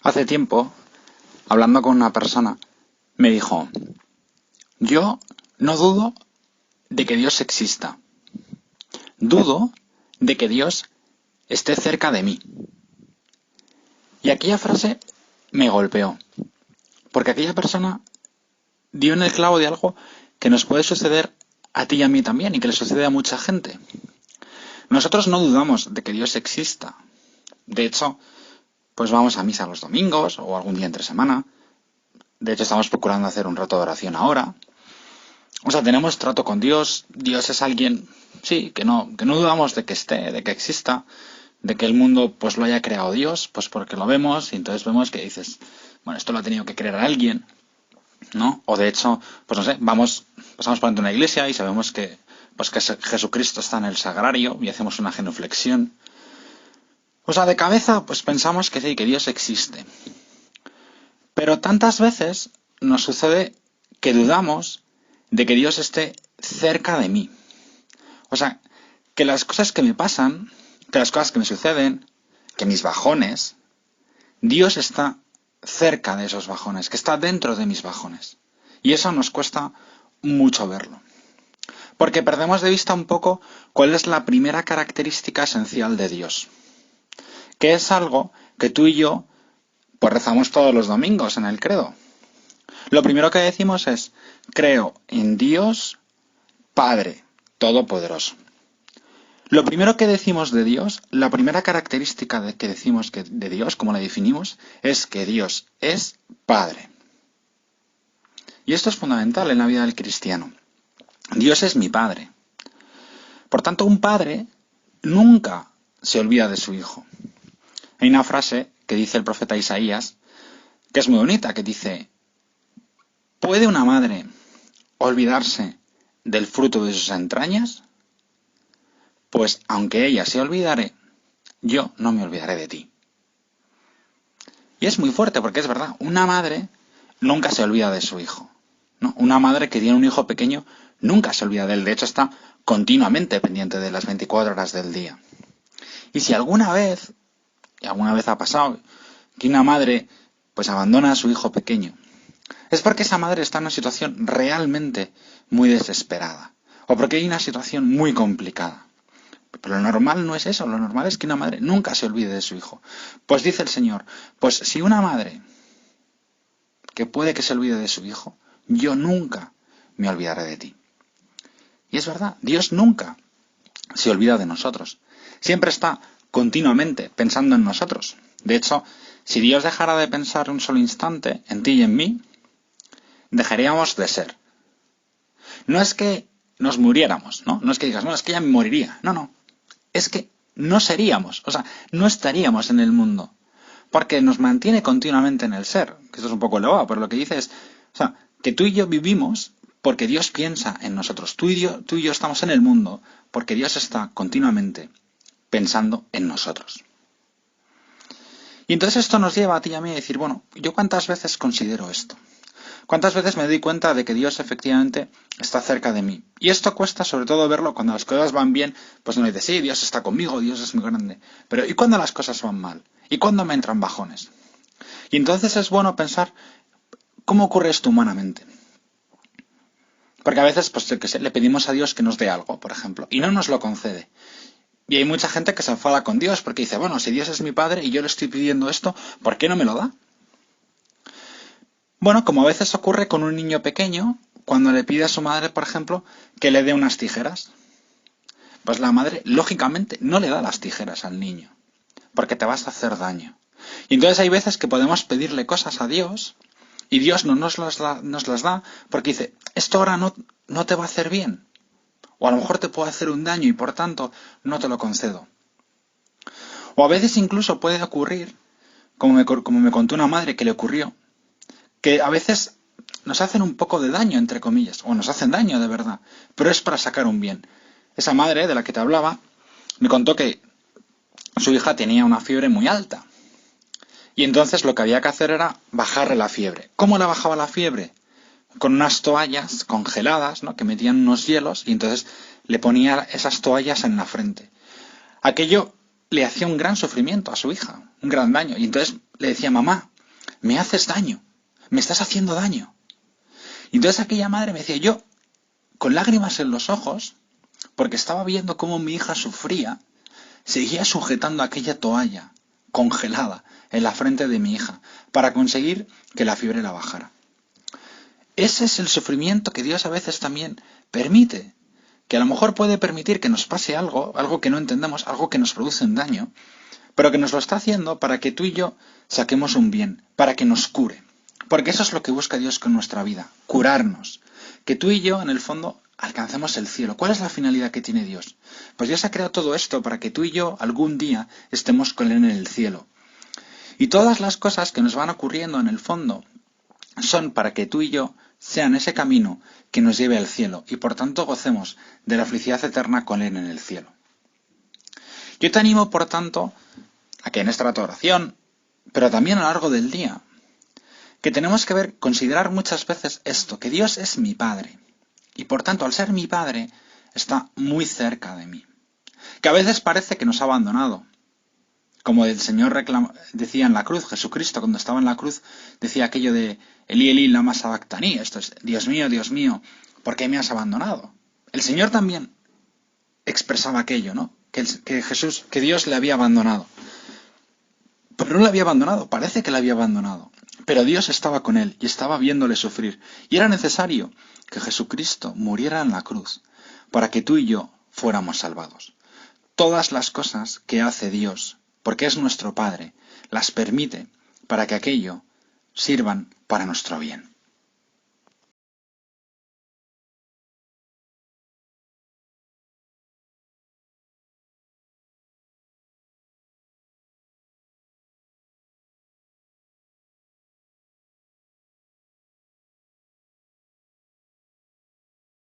Hace tiempo, hablando con una persona, me dijo, yo no dudo de que Dios exista, dudo de que Dios esté cerca de mí. Y aquella frase me golpeó, porque aquella persona dio en el clavo de algo que nos puede suceder a ti y a mí también, y que le sucede a mucha gente. Nosotros no dudamos de que Dios exista. De hecho, pues vamos a misa los domingos o algún día entre semana. De hecho, estamos procurando hacer un rato de oración ahora. O sea, tenemos trato con Dios. Dios es alguien, sí, que no dudamos de que esté, de que exista, de que el mundo pues lo haya creado Dios, pues porque lo vemos y entonces vemos que dices, bueno, esto lo ha tenido que crear alguien, ¿no? O de hecho, pues no sé, pasamos por ante una iglesia y sabemos que pues que Jesucristo está en el sagrario y hacemos una genuflexión. O sea, de cabeza, pues pensamos que sí, que Dios existe. Pero tantas veces nos sucede que dudamos de que Dios esté cerca de mí. O sea, que las cosas que me pasan, que las cosas que me suceden, que mis bajones, Dios está cerca de esos bajones, que está dentro de mis bajones. Y eso nos cuesta mucho verlo. Porque perdemos de vista un poco cuál es la primera característica esencial de Dios. Que es algo que tú y yo pues rezamos todos los domingos en el credo. Lo primero que decimos es, creo en Dios Padre Todopoderoso. Lo primero que decimos de Dios, la primera característica que decimos de Dios, como la definimos, es que Dios es Padre. Y esto es fundamental en la vida del cristiano. Dios es mi Padre. Por tanto, un padre nunca se olvida de su hijo. Hay una frase que dice el profeta Isaías, que es muy bonita, que dice, ¿puede una madre olvidarse del fruto de sus entrañas? Pues aunque ella se olvidare, yo no me olvidaré de ti. Y es muy fuerte porque es verdad, una madre nunca se olvida de su hijo, ¿no? Una madre que tiene un hijo pequeño nunca se olvida de él, de hecho está continuamente pendiente de las 24 horas del día. Y si alguna vez ha pasado, que una madre pues abandona a su hijo pequeño, es porque esa madre está en una situación realmente muy desesperada, o porque hay una situación muy complicada. Pero lo normal no es eso, lo normal es que una madre nunca se olvide de su hijo. Pues dice el Señor, pues si una madre que puede que se olvide de su hijo, yo nunca me olvidaré de ti. Y es verdad, Dios nunca se olvida de nosotros. Siempre está continuamente pensando en nosotros. De hecho, si Dios dejara de pensar un solo instante en ti y en mí, dejaríamos de ser. No es que nos muriéramos, ¿no? No es que digas, no, es que ya me moriría. No, no. Es que no seríamos, o sea, no estaríamos en el mundo. Porque nos mantiene continuamente en el ser. Que esto es un poco elevado, pero lo que dice es, o sea, que tú y yo vivimos porque Dios piensa en nosotros. Tú y yo estamos en el mundo porque Dios está continuamente pensando en nosotros. Y entonces esto nos lleva a ti y a mí a decir, bueno, ¿yo cuántas veces considero esto? ¿Cuántas veces me doy cuenta de que Dios efectivamente está cerca de mí? Y esto cuesta sobre todo verlo cuando las cosas van bien, pues uno dice, sí, Dios está conmigo, Dios es muy grande. Pero ¿y cuando las cosas van mal? ¿Y cuando me entran bajones? Y entonces es bueno pensar, ¿cómo ocurre esto humanamente? Porque a veces, pues yo qué sé, le pedimos a Dios que nos dé algo, por ejemplo, y no nos lo concede. Y hay mucha gente que se enfada con Dios porque dice, bueno, si Dios es mi padre y yo le estoy pidiendo esto, ¿por qué no me lo da? Bueno, como a veces ocurre con un niño pequeño, cuando le pide a su madre, por ejemplo, que le dé unas tijeras. Pues la madre, lógicamente, no le da las tijeras al niño, porque te vas a hacer daño. Y entonces hay veces que podemos pedirle cosas a Dios y Dios no nos las da porque dice, esto ahora no te va a hacer bien. O a lo mejor te puede hacer un daño y por tanto no te lo concedo. O a veces incluso puede ocurrir, como me contó una madre que le ocurrió, que a veces nos hacen un poco de daño, entre comillas, o nos hacen daño de verdad, pero es para sacar un bien. Esa madre de la que te hablaba me contó que su hija tenía una fiebre muy alta. Y entonces lo que había que hacer era bajarle la fiebre. ¿Cómo le bajaba la fiebre? Con unas toallas congeladas, ¿no? Que metían unos hielos y entonces le ponía esas toallas en la frente. Aquello le hacía un gran sufrimiento a su hija, un gran daño. Y entonces le decía, mamá, me haces daño, me estás haciendo daño. Y entonces aquella madre me decía, yo, con lágrimas en los ojos, porque estaba viendo cómo mi hija sufría, seguía sujetando aquella toalla congelada en la frente de mi hija para conseguir que la fiebre la bajara. Ese es el sufrimiento que Dios a veces también permite, que a lo mejor puede permitir que nos pase algo, algo que no entendemos, algo que nos produce un daño, pero que nos lo está haciendo para que tú y yo saquemos un bien, para que nos cure. Porque eso es lo que busca Dios con nuestra vida, curarnos. Que tú y yo, en el fondo, alcancemos el cielo. ¿Cuál es la finalidad que tiene Dios? Pues Dios ha creado todo esto para que tú y yo algún día estemos con Él en el cielo. Y todas las cosas que nos van ocurriendo en el fondo son para que tú y yo sean ese camino que nos lleve al cielo y por tanto gocemos de la felicidad eterna con Él en el cielo. Yo te animo, por tanto, a que en esta oración, pero también a lo largo del día, que tenemos que considerar muchas veces esto, que Dios es mi Padre. Y por tanto, al ser mi Padre, está muy cerca de mí. Que a veces parece que nos ha abandonado. Como el Señor decía en la cruz, Jesucristo cuando estaba en la cruz, decía aquello de Elí, Elí, lama sabactaní. Esto es, Dios mío, ¿por qué me has abandonado? El Señor también expresaba aquello, ¿no? Que Dios le había abandonado. Pero no le había abandonado, parece que le había abandonado. Pero Dios estaba con él y estaba viéndole sufrir. Y era necesario que Jesucristo muriera en la cruz para que tú y yo fuéramos salvados. Todas las cosas que hace Dios, porque es nuestro Padre, las permite para que aquello sirvan para nuestro bien.